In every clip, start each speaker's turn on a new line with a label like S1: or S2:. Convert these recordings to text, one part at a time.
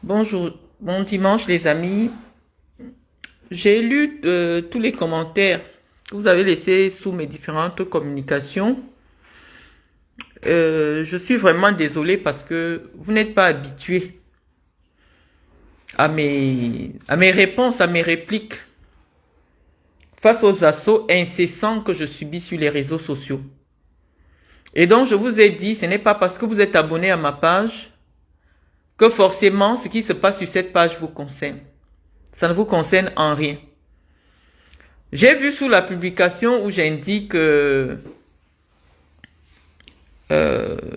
S1: Bonjour, bon dimanche les amis. J'ai lu tous les commentaires que vous avez laissés sous mes différentes communications. Je suis vraiment désolée parce que vous n'êtes pas habitués à mes réponses, à mes répliques face aux assauts incessants que je subis sur les réseaux sociaux. Et donc je vous ai dit, ce n'est pas parce que vous êtes abonné à ma page que forcément ce qui se passe sur cette page vous concerne. Ça ne vous concerne en rien. J'ai vu sous la publication où j'indique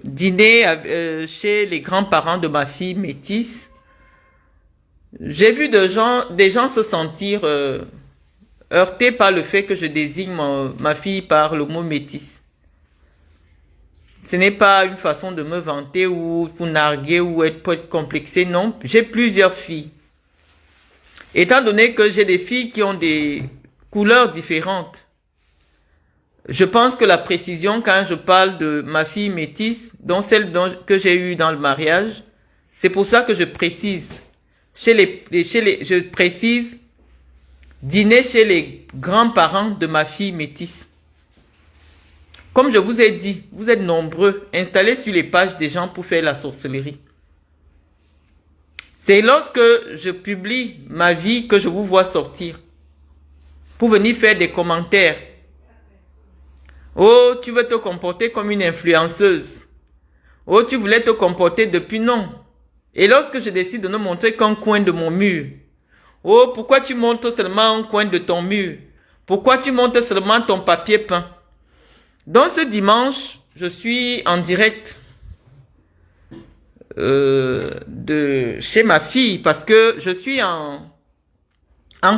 S1: dîner chez les grands-parents de ma fille métisse. J'ai vu des gens se sentir heurtés par le fait que je désigne ma fille par le mot métisse. Ce n'est pas une façon de me vanter ou pour narguer ou pour être complexé, non. J'ai plusieurs filles. Étant donné que j'ai des filles qui ont des couleurs différentes, je pense que la précision quand je parle de ma fille métisse, dont celle que j'ai eue dans le mariage, c'est pour ça que je précise. Je précise dîner chez les grands-parents de ma fille métisse. Comme je vous ai dit, vous êtes nombreux installés sur les pages des gens pour faire la sorcellerie. C'est lorsque je publie ma vie que je vous vois sortir pour venir faire des commentaires. Oh, tu veux te comporter comme une influenceuse. Oh, tu voulais te comporter depuis non. Et lorsque je décide de ne montrer qu'un coin de mon mur. Oh, pourquoi tu montres seulement un coin de ton mur? Pourquoi tu montres seulement ton papier peint? Donc ce dimanche, je suis en direct de chez ma fille parce que je suis en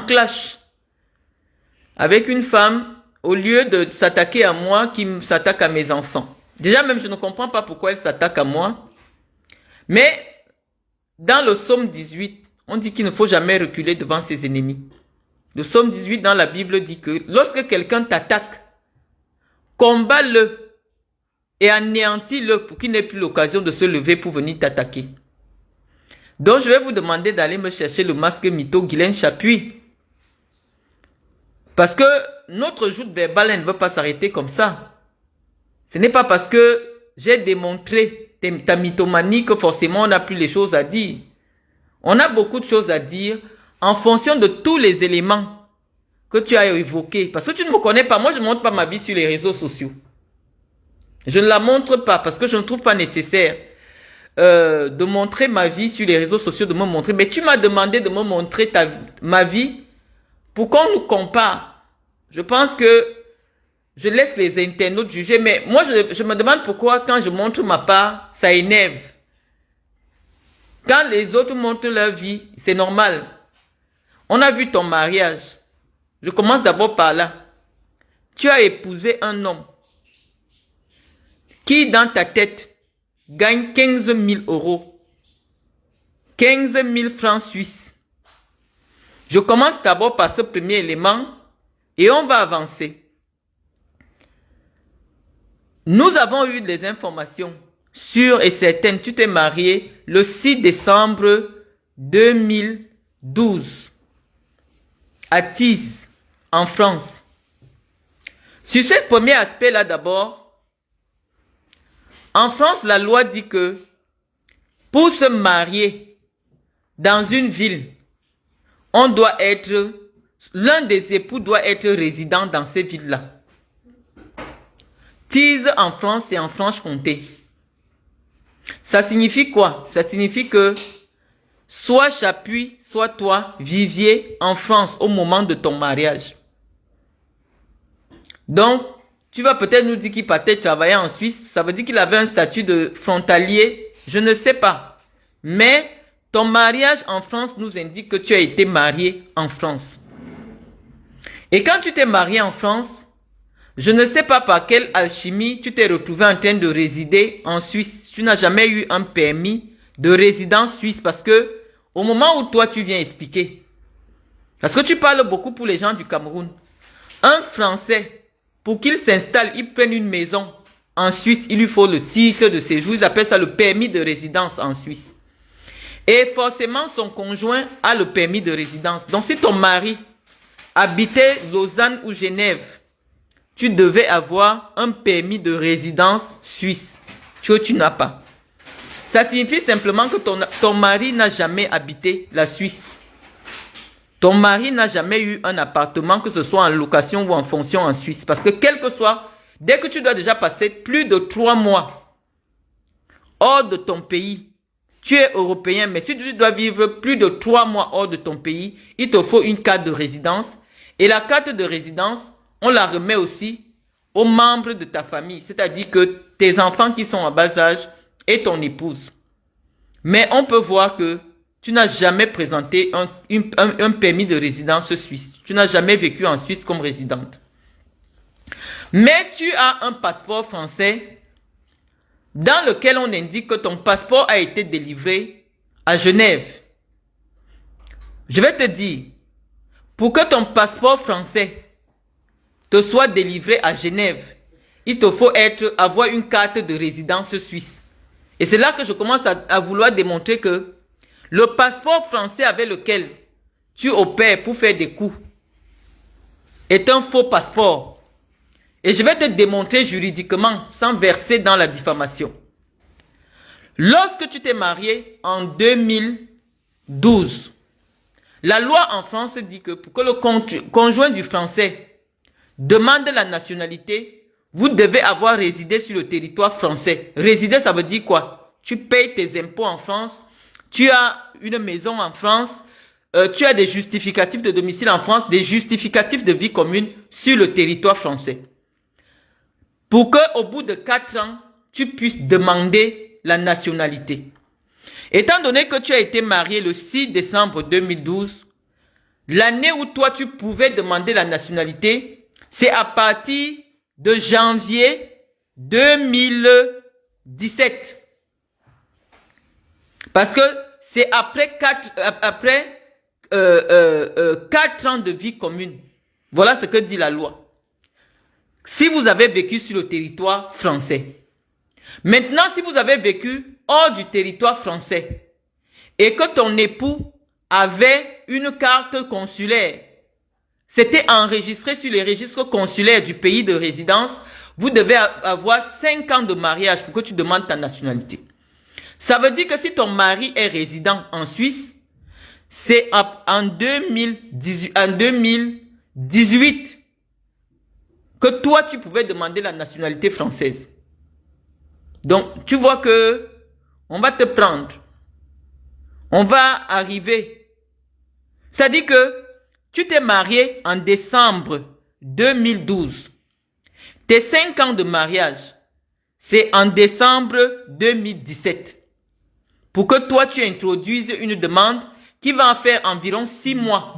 S1: clash avec une femme au lieu de s'attaquer à moi qui s'attaque à mes enfants. Déjà même je ne comprends pas pourquoi elle s'attaque à moi. Mais dans le psaume 18, on dit qu'il ne faut jamais reculer devant ses ennemis. Le psaume 18 dans la Bible dit que lorsque quelqu'un t'attaque, combat-le et anéantis-le pour qu'il n'ait plus l'occasion de se lever pour venir t'attaquer. Donc je vais vous demander d'aller me chercher le masque mytho Guylaine Chapuis. Parce que notre joute verbale ne veut pas s'arrêter comme ça. Ce n'est pas parce que j'ai démontré ta mythomanie que forcément on n'a plus les choses à dire. On a beaucoup de choses à dire en fonction de tous les éléments que tu as évoqués. Parce que tu ne me connais pas. Moi, je ne montre pas ma vie sur les réseaux sociaux. Je ne la montre pas parce que je ne trouve pas nécessaire de montrer ma vie sur les réseaux sociaux, de me montrer. Mais tu m'as demandé de me montrer ma vie pour qu'on nous compare. Je pense que je laisse les internautes juger. Mais moi, je me demande pourquoi quand je montre ma part, ça énerve. Quand les autres montrent leur vie, c'est normal. On a vu ton mariage. Je commence d'abord par là. Tu as épousé un homme qui, dans ta tête, gagne 15 000 euros. 15 000 francs suisses. Je commence d'abord par ce premier élément et on va avancer. Nous avons eu des informations sûres et certaines. Tu t'es marié le 6 décembre 2012 à Tise, en France. Sur ce premier aspect-là d'abord, en France, la loi dit que pour se marier dans une ville, l'un des époux doit être résident dans ces villes-là. Tise en France et en Franche-Comté. Ça signifie quoi? Ça signifie que soit Chapuis, soit toi, viviez en France au moment de ton mariage. Donc, tu vas peut-être nous dire qu'il partait travailler en Suisse. Ça veut dire qu'il avait un statut de frontalier. Je ne sais pas. Mais ton mariage en France nous indique que tu as été marié en France. Et quand tu t'es marié en France, je ne sais pas par quelle alchimie tu t'es retrouvé en train de résider en Suisse. Tu n'as jamais eu un permis de résidence suisse parce que au moment où toi tu viens expliquer, parce que tu parles beaucoup pour les gens du Cameroun, un Français, pour qu'il s'installe, il prenne une maison en Suisse, il lui faut le titre de séjour, ils appellent ça le permis de résidence en Suisse. Et forcément, son conjoint a le permis de résidence. Donc, si ton mari habitait Lausanne ou Genève, tu devais avoir un permis de résidence suisse que tu n'as pas. Ça signifie simplement que ton mari n'a jamais habité la Suisse. Ton mari n'a jamais eu un appartement, que ce soit en location ou en fonction en Suisse. Parce que quel que soit, dès que tu dois déjà passer plus de 3 mois hors de ton pays, tu es européen, mais si tu dois vivre plus de 3 mois hors de ton pays, il te faut une carte de résidence. Et la carte de résidence, on la remet aussi aux membres de ta famille, c'est-à-dire que tes enfants qui sont en bas âge et ton épouse. Mais on peut voir que tu n'as jamais présenté un permis de résidence suisse. Tu n'as jamais vécu en Suisse comme résidente. Mais tu as un passeport français dans lequel on indique que ton passeport a été délivré à Genève. Je vais te dire, pour que ton passeport français te soit délivré à Genève, il te faut avoir une carte de résidence suisse. Et c'est là que je commence à vouloir démontrer que le passeport français avec lequel tu opères pour faire des coups est un faux passeport. Et je vais te démontrer juridiquement sans verser dans la diffamation. Lorsque tu t'es marié en 2012, la loi en France dit que pour que le conjoint du français demande la nationalité, vous devez avoir résidé sur le territoire français. Résider, ça veut dire quoi? Tu payes tes impôts en France, tu as une maison en France, tu as des justificatifs de domicile en France, des justificatifs de vie commune sur le territoire français. Pour que, au bout de 4 ans, tu puisses demander la nationalité. Étant donné que tu as été marié le 6 décembre 2012, l'année où toi tu pouvais demander la nationalité, c'est à partir de janvier 2017. Parce que c'est après 4 ans de vie commune. Voilà ce que dit la loi. Si vous avez vécu sur le territoire français. Maintenant, si vous avez vécu hors du territoire français et que ton époux avait une carte consulaire, c'était enregistré sur les registres consulaires du pays de résidence, vous devez avoir 5 ans de mariage pour que tu demandes ta nationalité. Ça veut dire que si ton mari est résident en Suisse, c'est en 2018 que toi, tu pouvais demander la nationalité française. Donc, tu vois que on va te prendre. On va arriver. C'est-à-dire que tu t'es marié en décembre 2012. Tes 5 ans de mariage, c'est en décembre 2017. Pour que toi, tu introduises une demande qui va en faire environ 6 mois.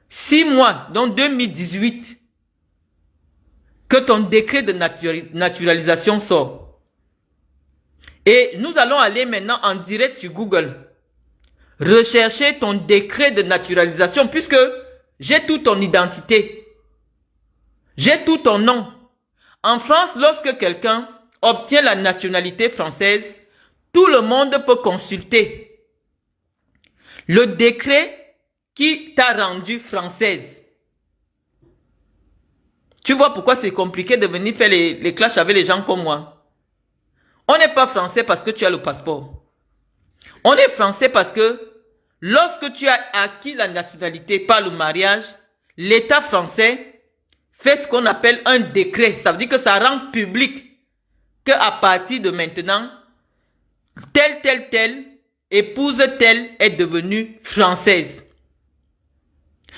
S1: 6 mois, donc 2018, que ton décret de naturalisation sort. Et nous allons aller maintenant en direct sur Google. Rechercher ton décret de naturalisation puisque j'ai toute ton identité. J'ai tout ton nom. En France, lorsque quelqu'un obtient la nationalité française, tout le monde peut consulter le décret qui t'a rendu française. Tu vois pourquoi c'est compliqué de venir faire les clashs avec les gens comme moi. On n'est pas français parce que tu as le passeport. On est français parce que lorsque tu as acquis la nationalité par le mariage, l'État français fait ce qu'on appelle un décret. Ça veut dire que ça rend public qu'à partir de maintenant, telle épouse telle est devenue française.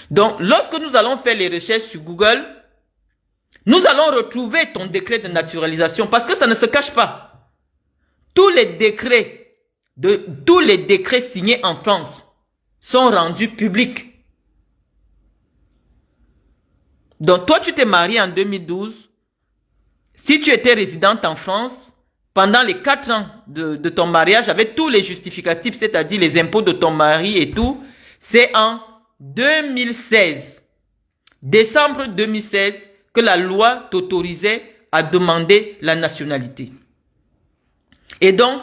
S1: Donc, lorsque nous allons faire les recherches sur Google, nous allons retrouver ton décret de naturalisation parce que ça ne se cache pas. Tous les décrets signés en France sont rendus publics. Donc, toi, tu t'es marié en 2012. Si tu étais résidente en France, pendant les 4 ans de ton mariage, avec tous les justificatifs, c'est-à-dire les impôts de ton mari et tout, c'est en 2016, décembre 2016, que la loi t'autorisait à demander la nationalité. Et donc,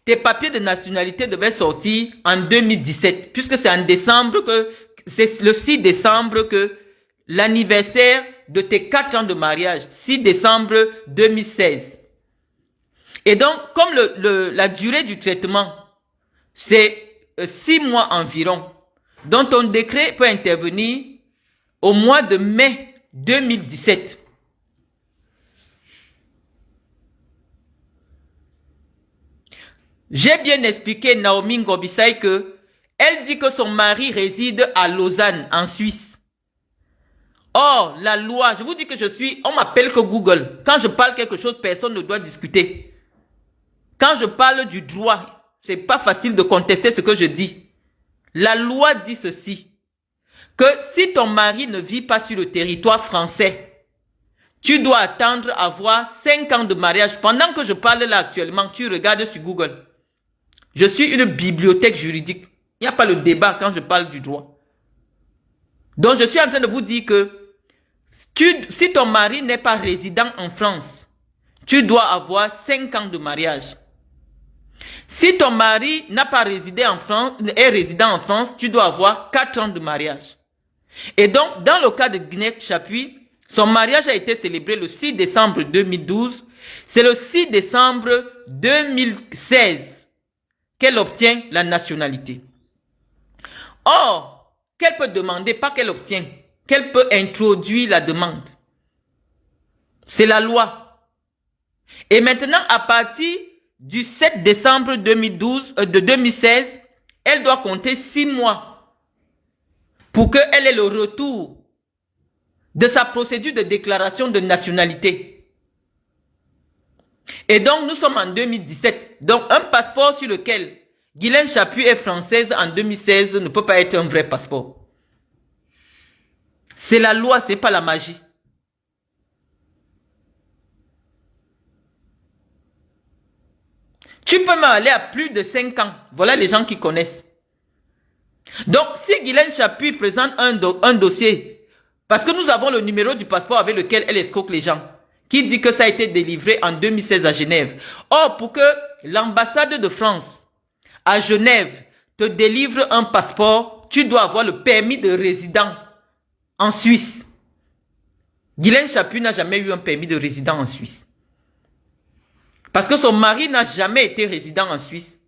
S1: tes papiers de nationalité devaient sortir en 2017, puisque c'est en décembre c'est le 6 décembre que l'anniversaire de tes 4 ans de mariage, 6 décembre 2016. Et donc, comme la durée du traitement, c'est 6 mois environ, donc ton décret peut intervenir au mois de mai 2017. J'ai bien expliqué Naomi Ngobisai que elle dit que son mari réside à Lausanne, en Suisse. Or, la loi, je vous dis que on m'appelle que Google. Quand je parle quelque chose, personne ne doit discuter. Quand je parle du droit, c'est pas facile de contester ce que je dis. La loi dit ceci, que si ton mari ne vit pas sur le territoire français, tu dois attendre avoir 5 ans de mariage. Pendant que je parle là actuellement, tu regardes sur Google. Je suis une bibliothèque juridique. Il n'y a pas le débat quand je parle du droit. Donc je suis en train de vous dire que si ton mari n'est pas résident en France, tu dois avoir 5 ans de mariage. Si ton mari n'a pas résidé en France, est résident en France, tu dois avoir 4 ans de mariage. Et donc, dans le cas de Gnech Chapuis, son mariage a été célébré le 6 décembre 2012. C'est le 6 décembre 2016 qu'elle obtient la nationalité. Or, qu'elle peut demander, pas qu'elle obtient, qu'elle peut introduire la demande. C'est la loi. Et maintenant, à partir du 7 décembre 2016, elle doit compter 6 mois pour qu'elle ait le retour de sa procédure de déclaration de nationalité. Et donc, nous sommes en 2017. Donc, un passeport sur lequel Guylaine Chapuis est française en 2016 ne peut pas être un vrai passeport. C'est la loi, c'est pas la magie. Tu peux m'aller à plus de 5 ans. Voilà les gens qui connaissent. Donc, si Guylaine Chapuis présente un dossier, parce que nous avons le numéro du passeport avec lequel elle escroque les gens, qui dit que ça a été délivré en 2016 à Genève. Or, pour que l'ambassade de France à Genève te délivre un passeport, tu dois avoir le permis de résident en Suisse. Guylaine Chapuis n'a jamais eu un permis de résident en Suisse. Parce que son mari n'a jamais été résident en Suisse.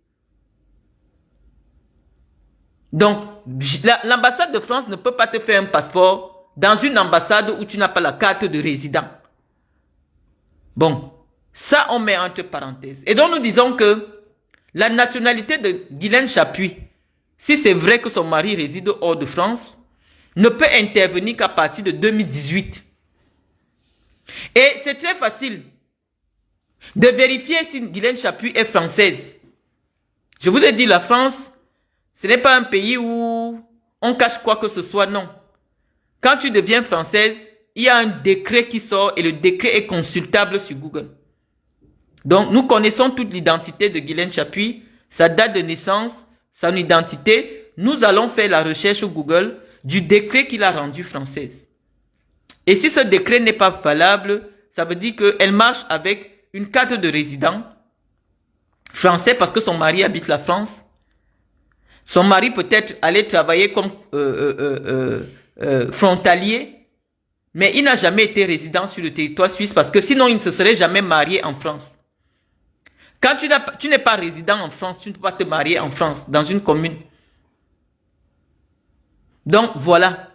S1: Donc, l'ambassade de France ne peut pas te faire un passeport dans une ambassade où tu n'as pas la carte de résident. Bon, ça on met entre parenthèses. Et donc nous disons que la nationalité de Guylaine Chapuis, si c'est vrai que son mari réside hors de France, ne peut intervenir qu'à partir de 2018. Et c'est très facile de vérifier si Guylaine Chapuis est française. Je vous ai dit, la France, ce n'est pas un pays où on cache quoi que ce soit, non. Quand tu deviens française, il y a un décret qui sort et le décret est consultable sur Google. Donc, nous connaissons toute l'identité de Guylaine Chapuis, sa date de naissance, son identité. Nous allons faire la recherche sur Google du décret qu'il a rendu française. Et si ce décret n'est pas valable, ça veut dire qu'elle marche avec une carte de résident français parce que son mari habite la France. Son mari peut-être allait travailler comme frontalier, mais il n'a jamais été résident sur le territoire suisse parce que sinon il ne se serait jamais marié en France. Quand tu n'es pas résident en France, tu ne peux pas te marier en France, dans une commune. Donc voilà.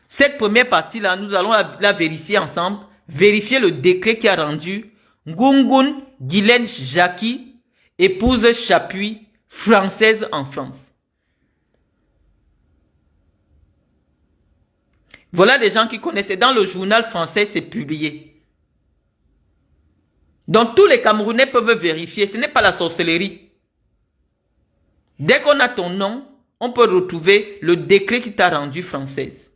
S1: Cette première partie-là, nous allons la vérifier ensemble. Vérifier le décret qui a rendu Ngungun Guylaine Jackie, épouse Chapuis, française en France. Voilà des gens qui connaissent. Dans le journal français, c'est publié. Donc tous les Camerounais peuvent vérifier. Ce n'est pas la sorcellerie. Dès qu'on a ton nom, on peut retrouver le décret qui t'a rendu française.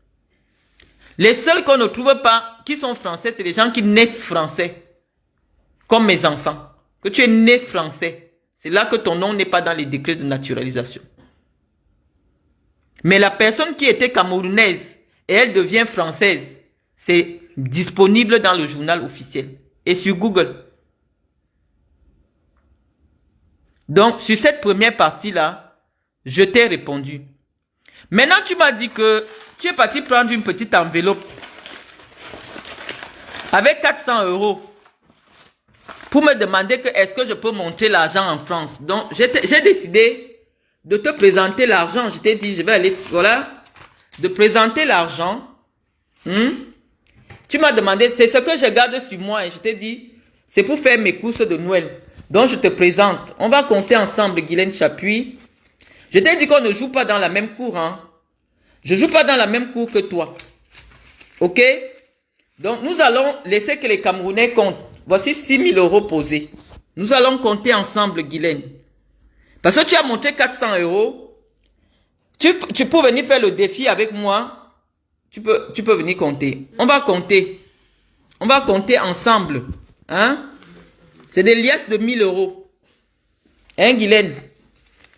S1: Les seuls qu'on ne trouve pas, qui sont français, c'est les gens qui naissent français. Comme mes enfants. Que tu es né français. C'est là que ton nom n'est pas dans les décrets de naturalisation. Mais la personne qui était camerounaise et elle devient française, c'est disponible dans le journal officiel et sur Google. Donc, sur cette première partie-là, je t'ai répondu. Maintenant, tu m'as dit que tu es parti prendre une petite enveloppe avec 400 € pour me demander que est-ce que je peux montrer l'argent en France. Donc, j'ai décidé de te présenter l'argent. Je t'ai dit, je vais aller, voilà, de présenter l'argent. Tu m'as demandé, c'est ce que je garde sur moi et je t'ai dit, c'est pour faire mes courses de Noël. Donc, je te présente. On va compter ensemble, Guylaine Chapuis. Je t'ai dit qu'on ne joue pas dans la même cour, hein. Je joue pas dans la même cour que toi. Ok? Donc, nous allons laisser que les Camerounais comptent. Voici 6 000 € posés. Nous allons compter ensemble, Guylaine. Parce que tu as monté 400 €. Tu peux venir faire le défi avec moi. Tu peux venir compter. On va compter. On va compter ensemble. Hein? C'est des liasses de 1 000 €. Hein, Guylaine?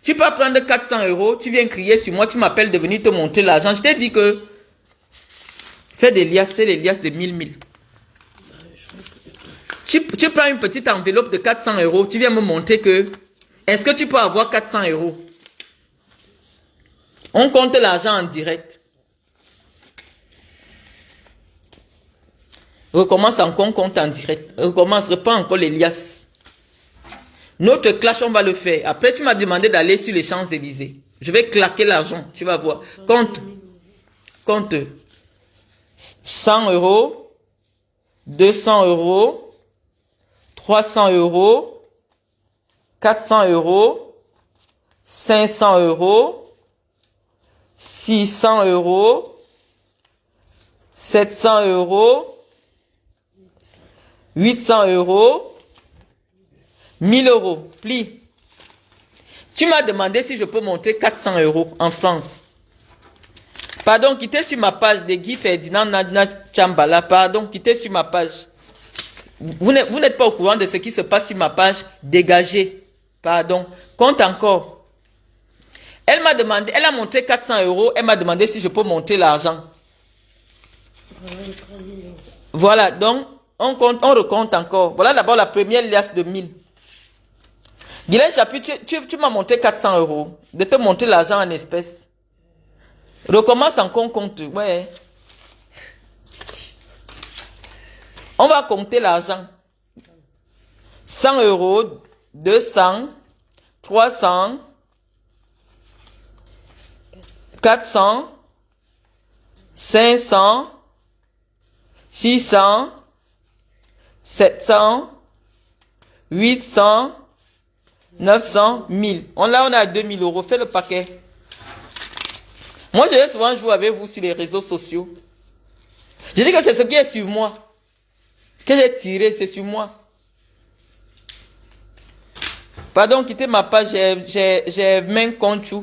S1: Tu peux prendre 400 €. Tu viens crier sur moi. Tu m'appelles de venir te montrer l'argent. Je t'ai dit que fais des liasses. C'est les liasses de 1 000. Tu prends une petite enveloppe de 400 €. Tu viens me montrer que est-ce que tu peux avoir 400 €? On compte l'argent en direct. Recommence encore, on compte en direct. Recommence, reprends encore les liasses. Notre clash, on va le faire. Après, tu m'as demandé d'aller sur les Champs-Élysées. Je vais claquer l'argent, tu vas voir. Compte. Compte. 100 €, 200 €, 300 €, 400 €, 500 €, 600 €, 700 €, 800 €, 1 000 €. Plie. Tu m'as demandé si je peux monter 400 € en France. Pardon, quittez sur ma page de Guy Ferdinand Nadna Chambala. Pardon, quittez sur ma page. Vous n'êtes pas au courant de ce qui se passe sur ma page. Dégagez. Pardon. Compte encore. Elle m'a demandé, elle a montré 400 €. Elle m'a demandé si je peux monter l'argent. Voilà, donc, on recompte encore. Voilà d'abord la première liasse de 1 000. Guylaine Chapuis, tu m'as monté 400 €. De te monter l'argent en espèces. Recommence encore, compte. Ouais. On va compter l'argent. 100 €, 200, 300, 400, 500, 600, 700, 800, 900, 1000. Là, on a 2 000 €. Fais le paquet. Moi, je vais souvent jouer avec vous sur les réseaux sociaux. Je dis que c'est ce qui est sur moi. Que j'ai tiré, c'est sur moi. Pardon, quittez ma page, j'ai 20 comptes.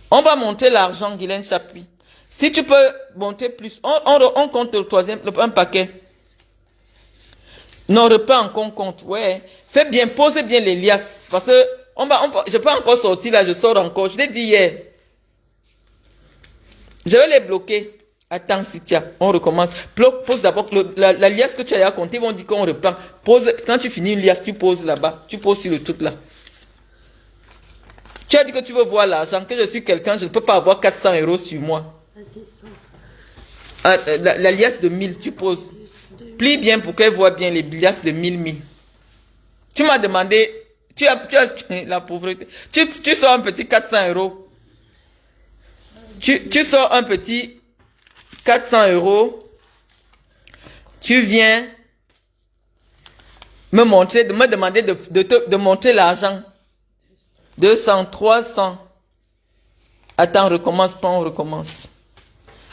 S1: On va monter l'argent, Guylaine Chapuis. Si tu peux monter plus, on compte le troisième, un paquet. Non, reprends encore compte. Ouais. Fais bien, pose bien les liasses. Parce que je peux encore sortir là, je sors encore. Je l'ai dit hier. Je vais les bloquer. Attends, Citia, on recommence. Pose d'abord la liasse que tu as compté, ils vont dire qu'on reprend. Pose, quand tu finis une liasse, tu poses là-bas. Tu poses sur le truc là. Tu as dit que tu veux voir l'argent, que je suis quelqu'un, je ne peux pas avoir 400 € sur moi. La liasse de 1000, tu poses. Plie bien pour qu'elle voit bien les liasses de 1000. Tu m'as demandé, tu as la pauvreté. Tu sors un petit 400 €. Tu sors un petit 400 €. Tu viens me demander de montrer l'argent. 200, 300. Attends, recommence pas, on recommence.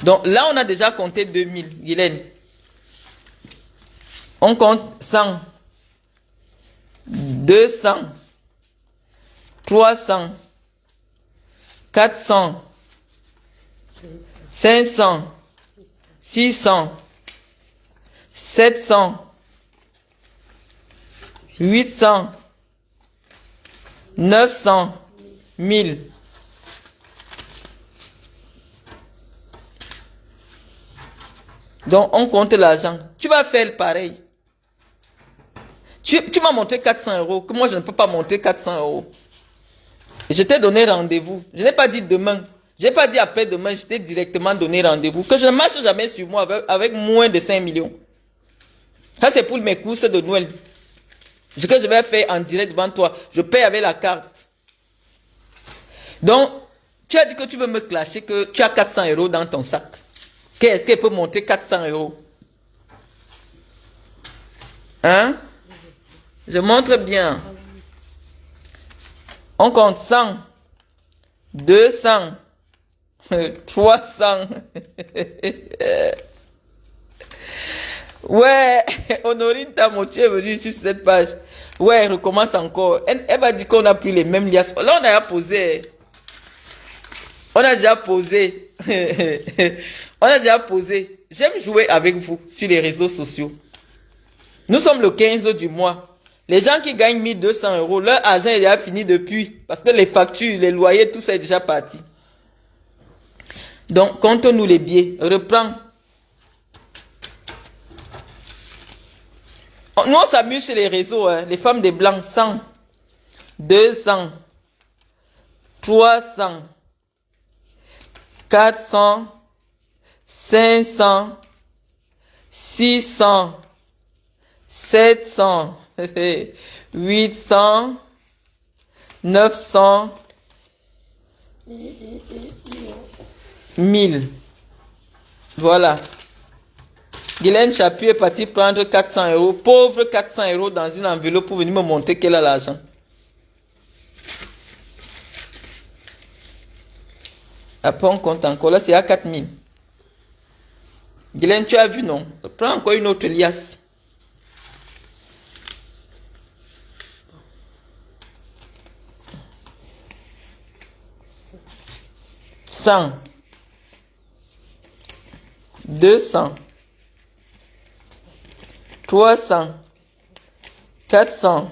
S1: Donc là, on a déjà compté 2000, Guylaine. On compte 100, 200, 300, 400, 500, 600, 700, 800, 900, 1000. Donc, on compte l'argent. Tu vas faire pareil. Tu m'as montré 400 euros, que moi je ne peux pas monter 400 euros. Et je t'ai donné rendez-vous. Je n'ai pas dit demain. Je n'ai pas dit après-demain, je t'ai directement donné rendez-vous. Que je ne marche jamais sur moi avec moins de 5 millions. Ça, c'est pour mes courses de Noël. Ce que je vais faire en direct devant toi. Je paye avec la carte. Donc, tu as dit que tu veux me clasher, que tu as 400 euros dans ton sac. Qu'est-ce qu'elle peut monter 400 euros? Hein? Je montre bien. On compte 100, 200, 300. Ouais, Honorine Tamo, tu es venue ici sur cette page. Ouais, elle recommence encore. Elle va dire qu'on a pris les mêmes liasses. Là, on a posé. On a déjà posé. On a déjà posé. J'aime jouer avec vous sur les réseaux sociaux. Nous sommes le 15 du mois. Les gens qui gagnent 1200 euros, leur argent est déjà fini depuis. Parce que les factures, les loyers, tout ça est déjà parti. Donc, compte-nous les billets. Reprends. Nous, on s'amuse sur les réseaux. Hein. Les femmes des blancs, 100, 200, 300, 400, 500, 600, 700, 800, 900, 1000. Voilà. Guylaine Chapuis est partie prendre 400 euros. Pauvre 400 euros dans une enveloppe pour venir me montrer qu'elle a l'argent. Après, on compte encore. Là, c'est à 4000. Guylaine, tu as vu, non? Prends encore une autre liasse. $100, 200, 300, 400.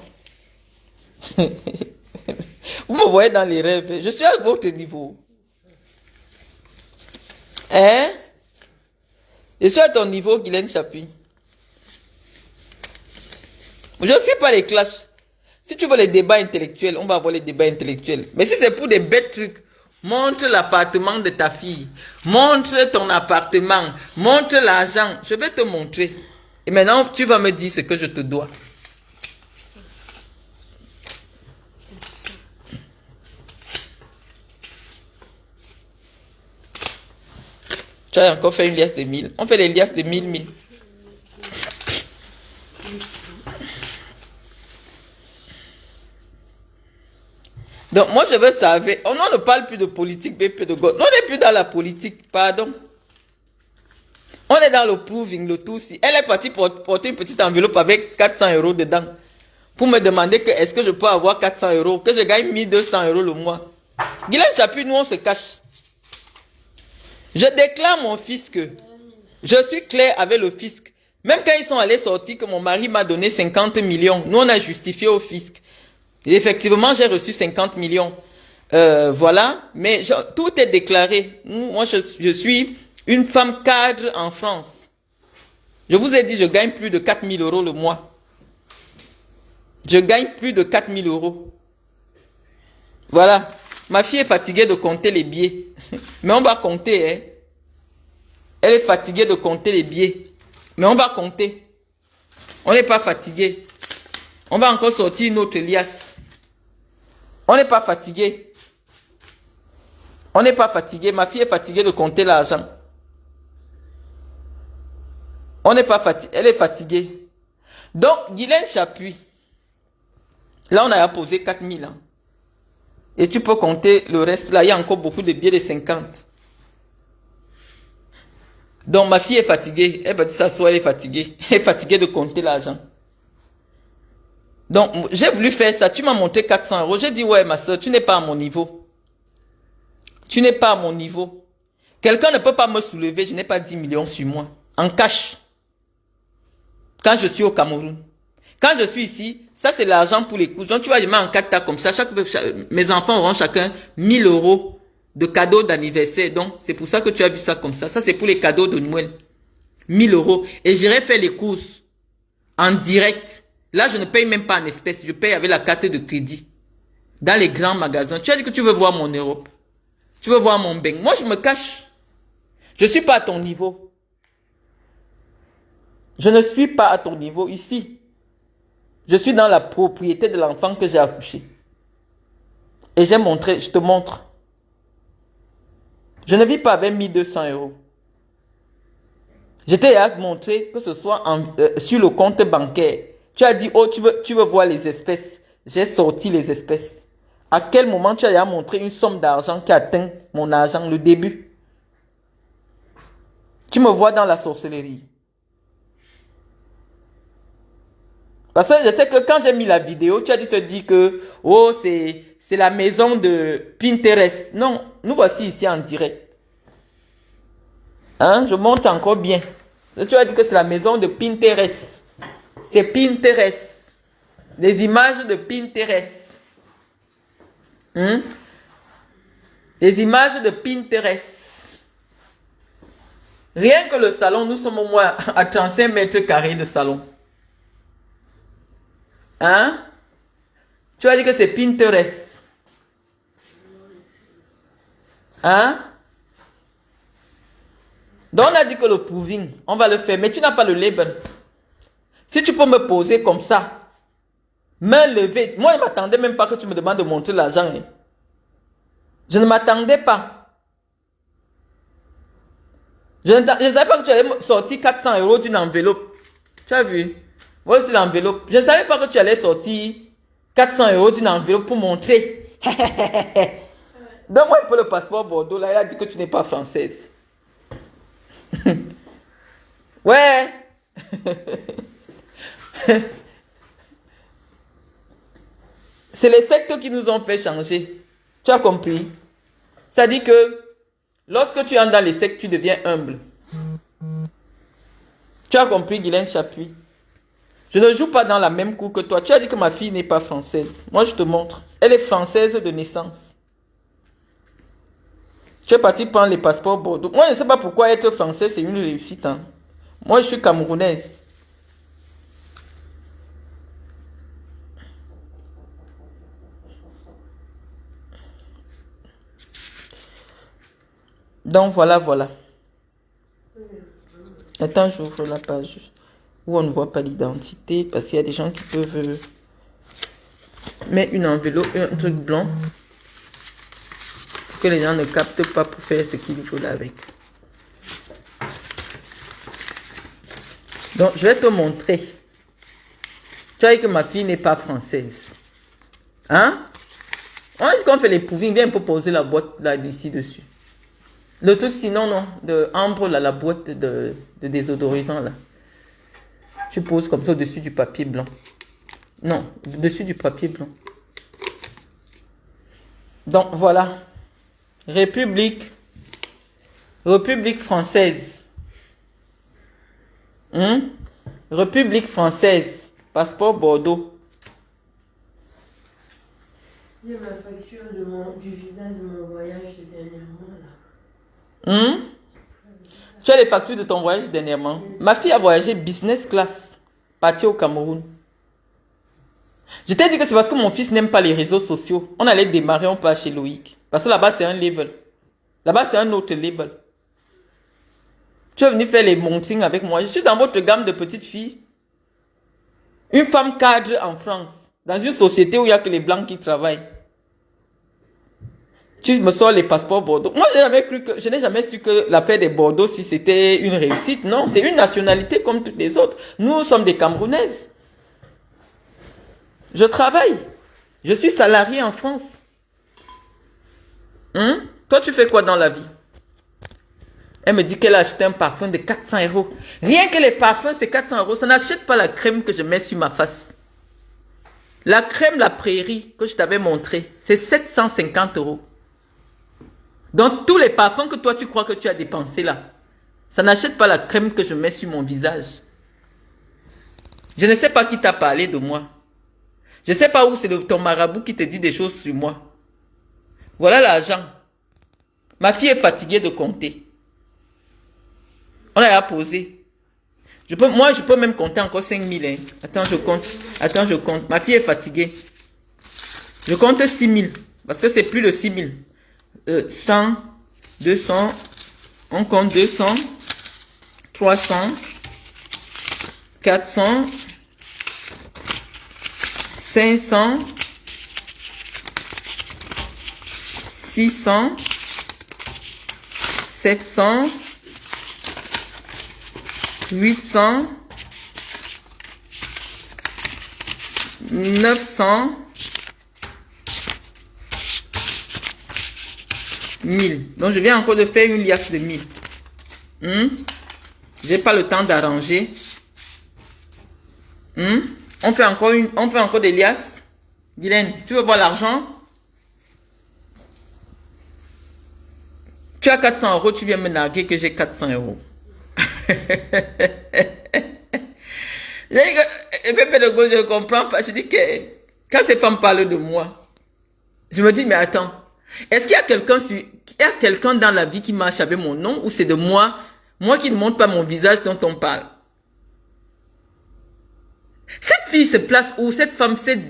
S1: Vous me voyez dans les rêves. Je suis à votre niveau. Hein? Je suis à ton niveau, Guylaine Chapuis. Je ne fais pas les clashs. Si tu veux les débats intellectuels, on va avoir les débats intellectuels. Mais si c'est pour des bêtes trucs, montre l'appartement de ta fille. Montre ton appartement. Montre l'argent. Je vais te montrer. Et maintenant, tu vas me dire ce que je te dois. Tu as encore fait une liasse de 1000. On fait les liasses de 1000. Donc, moi, je veux savoir. On ne parle plus de politique, BP de gauche. On n'est plus dans la politique, pardon. On est dans le proving, le tout. Si elle est partie porter une petite enveloppe avec 400 euros dedans. Pour me demander que est-ce que je peux avoir 400 euros. Que je gagne 1200 euros le mois. Guylaine Chapuis, nous, on se cache. Je déclare mon fisc. Je suis clair avec le fisc. Même quand ils sont allés sortir que mon mari m'a donné 50 millions. Nous, on a justifié au fisc. Et effectivement, j'ai reçu 50 millions. Voilà. Mais tout est déclaré. Moi, je suis une femme cadre en France. Je vous ai dit, je gagne plus de 4000 euros le mois. Je gagne plus de 4000 euros. Voilà. Ma fille est fatiguée de compter les billets. Mais on va compter, hein. Elle est fatiguée de compter les billets. Mais on va compter. On n'est pas fatigué. On va encore sortir une autre liasse. On n'est pas fatigué. On n'est pas fatigué. Ma fille est fatiguée de compter l'argent. On n'est pas fatigué. Elle est fatiguée. Donc, Guylaine Chapuis. Là, on a posé 4000 ans. Et tu peux compter le reste. Là, il y a encore beaucoup de billets de 50. Donc, ma fille est fatiguée. Elle va s'asseoir, elle est fatiguée. Elle est fatiguée de compter l'argent. Donc, j'ai voulu faire ça. Tu m'as montré 400 euros. J'ai dit, ouais, ma soeur, tu n'es pas à mon niveau. Tu n'es pas à mon niveau. Quelqu'un ne peut pas me soulever. Je n'ai pas 10 millions sur moi. En cash. Quand je suis au Cameroun. Quand je suis ici, ça c'est l'argent pour les courses. Donc tu vois, je mets en 4 tas comme ça. Mes enfants auront chacun 1000 euros de cadeaux d'anniversaire. Donc c'est pour ça que tu as vu ça comme ça. Ça c'est pour les cadeaux de Noël. 1000 euros. Et j'irai faire les courses en direct Là, je ne paye même pas en espèces. Je paye avec la carte de crédit. Dans les grands magasins. Tu as dit que tu veux voir mon Europe. Tu veux voir mon bain. Moi, je me cache. Je ne suis pas à ton niveau. Je ne suis pas à ton niveau ici. Je suis dans la propriété de l'enfant que j'ai accouché. Et j'ai montré, je te montre. Je ne vis pas avec 1200 euros. Je t'ai montré que ce soit sur le compte bancaire. Tu as dit, oh, tu veux voir les espèces. J'ai sorti les espèces. À quel moment tu as montré une somme d'argent qui atteint mon argent, le début? Tu me vois dans la sorcellerie. Parce que je sais que quand j'ai mis la vidéo, tu as dit te dire que, oh, c'est la maison de Pinterest. Non, nous voici ici en direct. Hein, je monte encore bien. Tu as dit que c'est la maison de Pinterest. C'est Pinterest. Les images de Pinterest. Les images de Pinterest. Rien que le salon, nous sommes au moins à 35 mètres carrés de salon. Hein? Tu as dit que c'est Pinterest. Hein? Donc on a dit que le proving, on va le faire, mais tu n'as pas le label. Si tu peux me poser comme ça, main levée, moi je ne m'attendais même pas que tu me demandes de montrer l'argent. Hein. Je ne m'attendais pas. Je ne savais pas que tu allais sortir 400 euros d'une enveloppe. Tu as vu? Moi aussi l'enveloppe. Je ne savais pas que tu allais sortir 400 euros d'une enveloppe pour montrer. Donne-moi un peu le passeport Bordeaux. Là, il a dit que tu n'es pas française. Ouais. C'est les sectes qui nous ont fait changer. Tu as compris? Ça dit que lorsque tu entres dans les sectes, tu deviens humble. Tu as compris, Guylaine Chapuis? Je ne joue pas dans la même cour que toi. Tu as dit que ma fille n'est pas française. Moi, je te montre. Elle est française de naissance. Tu es parti prendre les passeports Bordeaux. Moi, je ne sais pas pourquoi être française, c'est une réussite. Hein. Moi, je suis camerounaise. Donc, voilà. Attends, j'ouvre la page où on ne voit pas l'identité parce qu'il y a des gens qui peuvent mettre une enveloppe, un truc blanc pour que les gens ne captent pas pour faire ce qu'ils veulent avec. Donc, je vais te montrer. Tu vois que ma fille n'est pas française. Hein? Est-ce qu'on fait les prouvings? Viens pour poser la boîte là, d'ici dessus. Le truc, sinon, non. De ambre, là, la boîte de désodorisant, là. Tu poses comme ça au-dessus du papier blanc. Non, au-dessus du papier blanc. Donc, voilà. République française. République française. Passeport Bordeaux.
S2: J'ai ma facture du visa de mon voyage dernièrement, là.
S1: Tu as les factures de ton voyage dernièrement. Ma fille a voyagé business class, partie au Cameroun. Je t'ai dit que c'est parce que mon fils n'aime pas les réseaux sociaux. On allait démarrer, on part chez Loïc. Parce que là-bas, c'est un level. Là-bas, c'est un autre level. Tu es venu faire les montings avec moi. Je suis dans votre gamme de petites filles. Une femme cadre en France. Dans une société où il n'y a que les blancs qui travaillent. Tu me sors les passeports Bordeaux. Moi, je n'ai jamais su que l'affaire des Bordeaux, si c'était une réussite. Non, c'est une nationalité comme toutes les autres. Nous sommes des Camerounaises. Je travaille. Je suis salarié en France. Toi, tu fais quoi dans la vie? Elle me dit qu'elle a acheté un parfum de 400 euros. Rien que les parfums, c'est 400 euros. Ça n'achète pas la crème que je mets sur ma face. La crème La Prairie que je t'avais montré, c'est 750 euros. Donc, tous les parfums que toi, tu crois que tu as dépensés là, ça n'achète pas la crème que je mets sur mon visage. Je ne sais pas qui t'a parlé de moi. Je ne sais pas où c'est ton marabout qui te dit des choses sur moi. Voilà l'argent. Ma fille est fatiguée de compter. On a posé. Moi, je peux même compter encore 5 000. Hein. Attends, je compte. Attends, je compte. Ma fille est fatiguée. Je compte 6 000. Parce que c'est plus de 6 000. 100, 200. On compte 200. 300. 400. 500. 600. 700. 800, 900, 1000. Donc, je viens encore de faire une liasse de 1000. J'ai pas le temps d'arranger. On fait encore des liasses. Guylaine, tu veux voir l'argent? Tu as 400 euros, tu viens me narguer que j'ai 400 euros. Je ne comprends pas. Je dis que quand ces femmes parlent de moi, je me dis, mais attends, est-ce qu'il y a quelqu'un dans la vie qui marche avec mon nom ou c'est de moi qui ne montre pas mon visage dont on parle? Cette fille se place où? Cette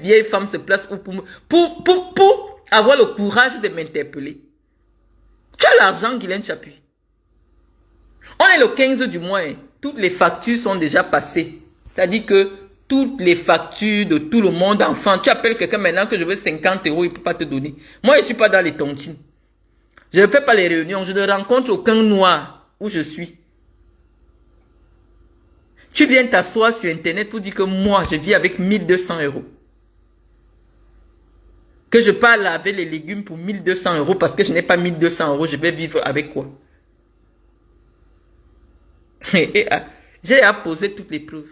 S1: vieille femme se place où pour avoir le courage de m'interpeller? Tu as l'argent, Guylaine Chapuis. On est le 15 du mois. Hein. Toutes les factures sont déjà passées. C'est-à-dire que toutes les factures de tout le monde, enfant, tu appelles quelqu'un maintenant que je veux 50 euros, il ne peut pas te donner. Moi, je ne suis pas dans les tontines. Je ne fais pas les réunions. Je ne rencontre aucun noir où je suis. Tu viens t'asseoir sur Internet pour dire que moi, je vis avec 1200 euros. Que je pars laver les légumes pour 1200 euros parce que je n'ai pas 1200 euros. Je vais vivre avec quoi? J'ai à poser toutes les preuves.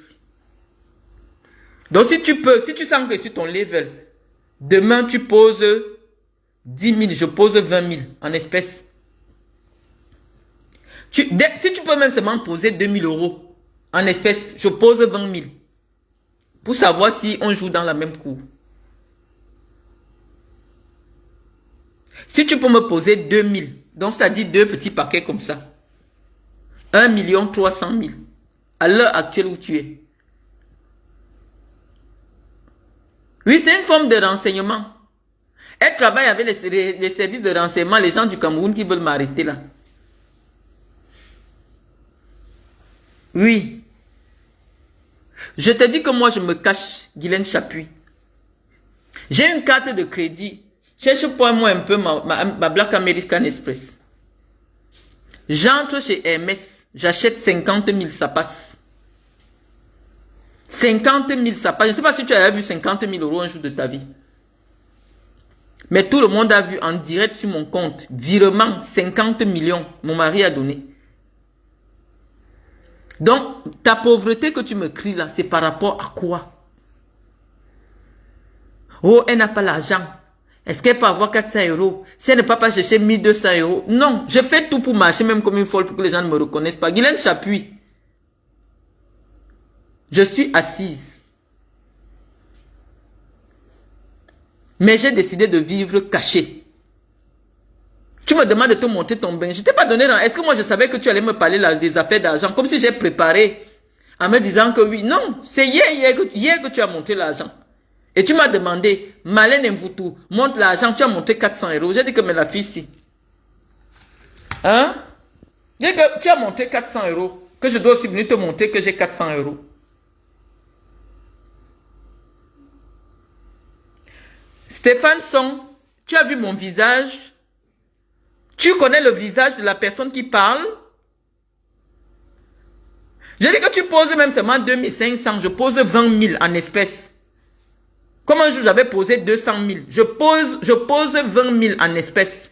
S1: Donc si tu sens que sur ton level, demain tu poses 10 000, je pose 20 000 en espèces. Si tu peux même seulement poser 2 000 euros en espèces, je pose 20 000. Pour savoir si on joue dans la même cour. Si tu peux me poser 2 000, donc c'est-à-dire 2 petits paquets comme ça. 1 300 000 à l'heure actuelle où tu es. Oui, c'est une forme de renseignement. Elle travaille avec les services de renseignement, les gens du Cameroun qui veulent m'arrêter là. Oui. Je te dis que moi je me cache, Guylaine Chapuis. J'ai une carte de crédit. Cherche-moi un peu ma Black American Express. J'entre chez Hermès. J'achète 50 000, ça passe. 50 000, ça passe. Je ne sais pas si tu as vu 50 000 euros un jour de ta vie. Mais tout le monde a vu en direct sur mon compte. Virement, 50 millions. Mon mari a donné. Donc, ta pauvreté que tu me cries là, c'est par rapport à quoi? Oh, elle n'a pas l'argent. Est-ce qu'elle peut avoir 400 euros? Si elle ne peut pas chercher 1200 euros. Non, je fais tout pour marcher même comme une folle pour que les gens ne me reconnaissent pas. Guylaine Chapuis. Je suis assise. Mais j'ai décidé de vivre caché. Tu me demandes de te monter ton bain. Je ne t'ai pas donné. Est-ce que moi je savais que tu allais me parler là, des affaires d'argent? Comme si j'ai préparé en me disant que oui. Non, c'est hier que tu as monté l'argent. Et tu m'as demandé, Malène Mvoutou, monte l'argent, tu as monté 400 euros. J'ai dit que mais la fille si. Hein? J'ai dit que tu as monté 400 euros. Que je dois aussi venir te monter que j'ai 400 euros. Stéphane Song, tu as vu mon visage? Tu connais le visage de la personne qui parle? J'ai dit que tu poses même seulement 2500, je pose 20 000 en espèces. Comme un jour j'avais posé 200 000, je pose 20 000 en espèces.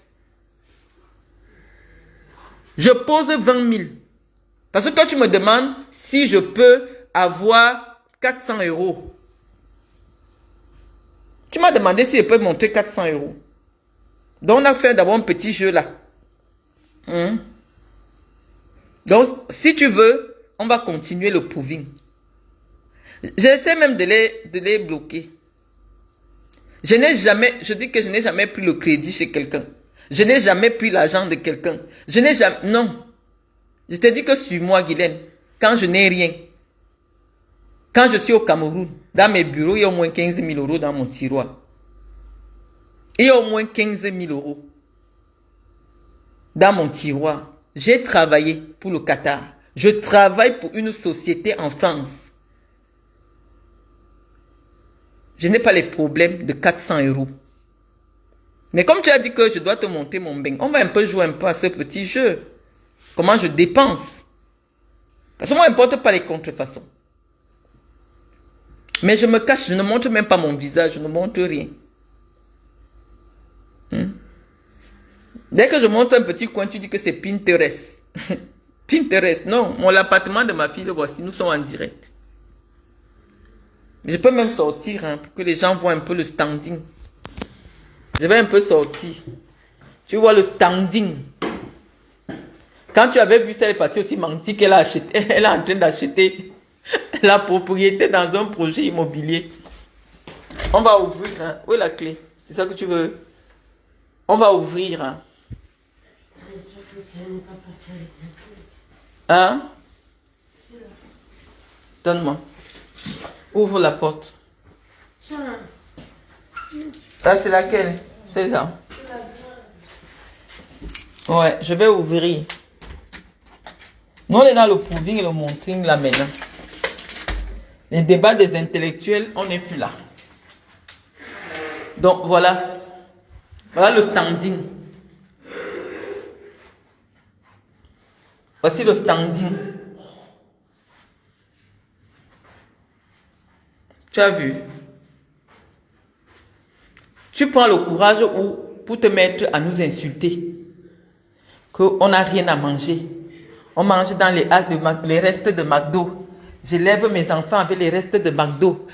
S1: Je pose 20 000. Parce que toi tu me demandes si je peux avoir 400 euros. Tu m'as demandé si je peux monter 400 euros. Donc on a fait d'abord un petit jeu là. Donc si tu veux, on va continuer le proving. J'essaie même de les bloquer. Je dis que je n'ai jamais pris le crédit chez quelqu'un. Je n'ai jamais pris l'argent de quelqu'un. Non. Je te dis que sur moi, Guylaine, quand je n'ai rien, Quand je suis au Cameroun, dans mes bureaux, il y a au moins 15 000 € dans mon tiroir. Il y a au moins 15 000 € dans mon tiroir. J'ai travaillé pour le Qatar. Je travaille pour une société en France. Je n'ai pas les problèmes de 400 €. Mais comme tu as dit que je dois te montrer mon bain, on va un peu jouer un peu à ce petit jeu. Comment je dépense. Parce que moi, n'importe pas les contrefaçons. Mais je me cache, je ne montre même pas mon visage, je ne montre rien. Dès que je montre un petit coin, tu dis que c'est Pinterest. Pinterest, non. Mon appartement de ma fille, le voici, nous sommes en direct. Je peux même sortir pour que les gens voient un peu le standing. Je vais un peu sortir. Tu vois le standing. Quand tu avais vu ça, elle est partie aussi mentir qu'elle a acheté. Elle est en train d'acheter la propriété dans un projet immobilier. On va ouvrir. Où est la clé? C'est ça que tu veux? On va ouvrir. Hein? Donne-moi. Ouvre la porte. Ça, c'est laquelle? C'est ça. Ouais, je vais ouvrir. Nous, on est dans le proving et le monting là maintenant. Les débats des intellectuels, on n'est plus là. Donc, voilà. Voilà le standing. Voici le standing. Tu as vu? Tu prends le courage pour te mettre à nous insulter. Qu'on n'a rien à manger. On mange dans les restes de McDo. J'élève mes enfants avec les restes de McDo.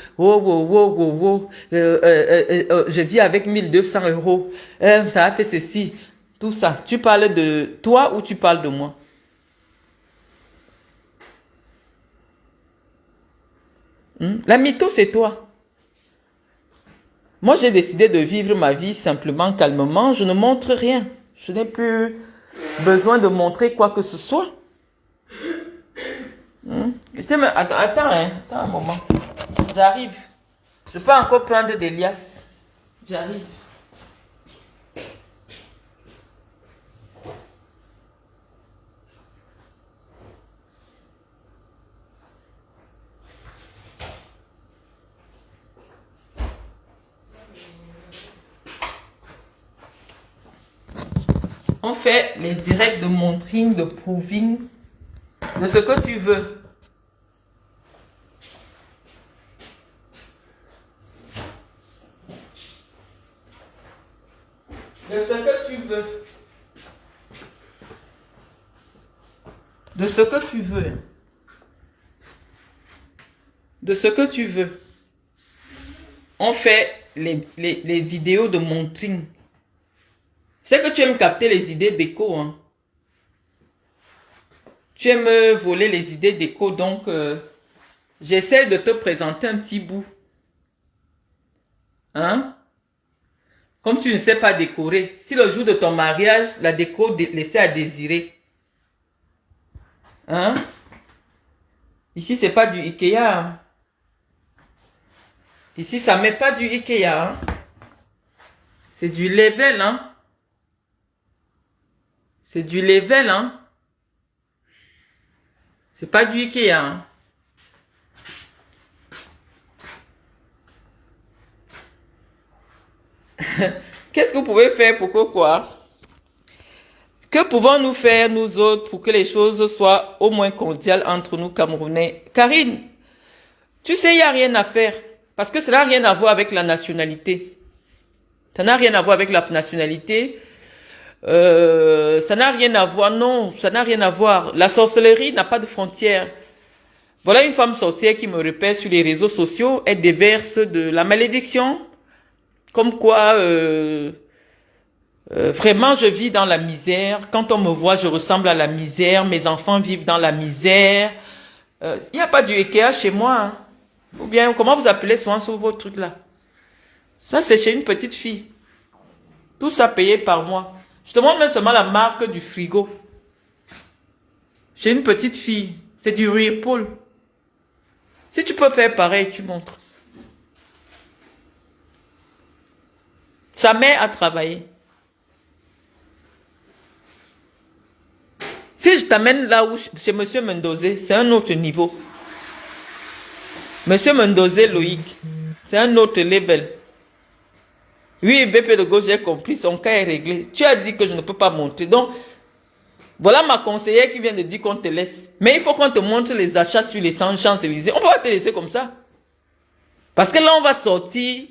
S1: Je vis avec 1200 €. Ça a fait ceci. Tout ça. Tu parles de toi ou tu parles de moi? La mytho, c'est toi. Moi, j'ai décidé de vivre ma vie simplement, calmement. Je ne montre rien. Je n'ai plus besoin de montrer quoi que ce soit. Attends un moment. J'arrive. Je peux encore prendre des liasses. J'arrive. On fait les directs de montrine, de proving, de ce que tu veux. De ce que tu veux. De ce que tu veux. De ce que tu veux. On fait les vidéos de montrine. C'est que tu aimes capter les idées d'écho. Hein. Tu aimes voler les idées d'écho. Donc, j'essaie de te présenter un petit bout. Hein? Comme tu ne sais pas décorer. Si le jour de ton mariage, la déco laissait à désirer. Hein? Ici, c'est pas du Ikea. Hein? Ici, ça met pas du Ikea. Hein? C'est du level, hein? C'est du level, hein? C'est pas du Ikea, hein? Qu'est-ce que vous pouvez faire pour que quoi? Que pouvons-nous faire, nous autres, pour que les choses soient au moins cordiales entre nous, Camerounais? Karine, tu sais, il n'y a rien à faire. Parce que ça n'a rien à voir avec la nationalité. Ça n'a rien à voir avec la nationalité. Ça n'a rien à voir, non, ça n'a rien à voir. La sorcellerie n'a pas de frontières. Voilà une femme sorcière qui me repère sur les réseaux sociaux. Elle déverse de la malédiction. Comme quoi, vraiment, je vis dans la misère. Quand on me voit, je ressemble à la misère. Mes enfants vivent dans la misère. Il n'y a pas du Ikea chez moi. Hein. Ou bien, comment vous appelez souvent sur vos trucs là? Ça, c'est chez une petite fille. Tout ça payé par moi. Je te montre même seulement la marque du frigo. Chez une petite fille. C'est du Whirlpool. Si tu peux faire pareil, tu montres. Ça m'aide à travailler. Si je t'amène là où, chez Monsieur Mendozé, c'est un autre niveau. Monsieur Mendozé Loïc, c'est un autre level. Oui, BP de gauche, j'ai compris, son cas est réglé. Tu as dit que je ne peux pas montrer. Donc, voilà ma conseillère qui vient de dire qu'on te laisse. Mais il faut qu'on te montre les achats sur les Champs-Élysées. On ne va pas te laisser comme ça. Parce que là, on va sortir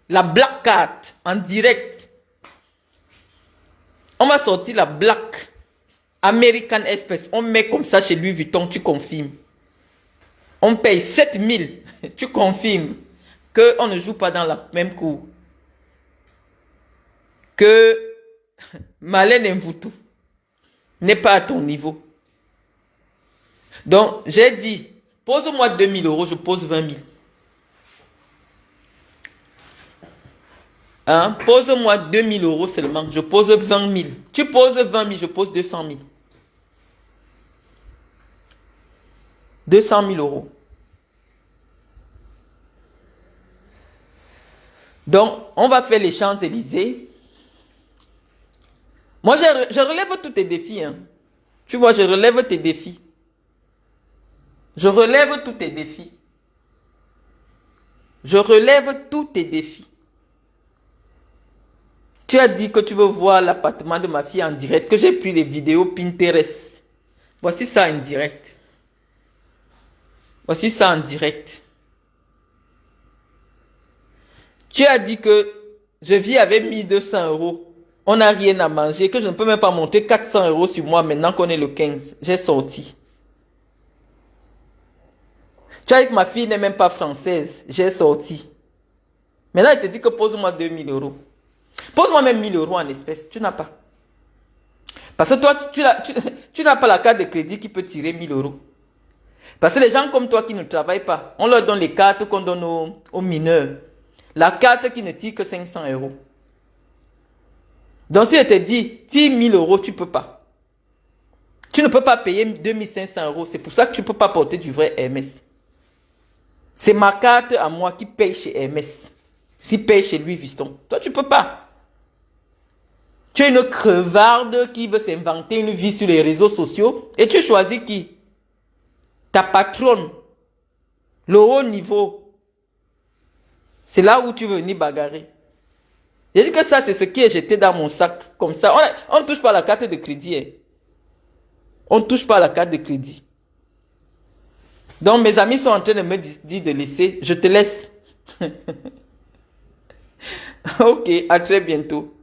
S1: la black card en direct. On va sortir la black American Express. On met comme ça chez Louis Vuitton, tu confirmes. On paye 7000, tu confirmes qu'on ne joue pas dans la même cour. Que Malène Mvoutou n'est pas à ton niveau. Donc, j'ai dit, pose-moi 2000 euros, je pose 20 000. Hein? Pose-moi 2000 euros seulement, je pose 20 000. Tu poses 20 000, je pose 200 000. 200 000 euros. Donc, on va faire les Champs-Élysées. Moi, je relève tous tes défis. Hein. Tu vois, je relève tes défis. Je relève tous tes défis. Je relève tous tes défis. Tu as dit que tu veux voir l'appartement de ma fille en direct, que j'ai pris les vidéos Pinterest. Voici ça en direct. Voici ça en direct. Tu as dit que je vis avec 1200 euros. On n'a rien à manger, que je ne peux même pas monter 400 euros sur moi maintenant qu'on est le 15. J'ai sorti. Tu as dit que ma fille n'est même pas française. J'ai sorti. Maintenant, il te dit que pose-moi 2000 euros. Pose-moi même 1000 euros en espèces. Tu n'as pas. Parce que toi, tu n'as pas la carte de crédit qui peut tirer 1000 euros. Parce que les gens comme toi qui ne travaillent pas, on leur donne les cartes qu'on donne aux mineurs. La carte qui ne tire que 500 euros. Donc si je te dis, tire 1000 euros, tu ne peux pas. Tu ne peux pas payer 2500 euros. C'est pour ça que tu ne peux pas porter du vrai Hermès. C'est ma carte à moi qui paye chez Hermès. Qui paye chez Louis Vuitton. Toi, tu ne peux pas. Tu es une crevarde qui veut s'inventer une vie sur les réseaux sociaux. Et tu choisis qui? Ta patronne. Le haut niveau. C'est là où tu veux venir bagarrer. J'ai dit que ça, c'est ce qui est jeté dans mon sac. Comme ça. On ne touche pas à la carte de crédit. Hein. On ne touche pas à la carte de crédit. Donc, mes amis sont en train de me dire de laisser. Je te laisse. Ok, à très bientôt.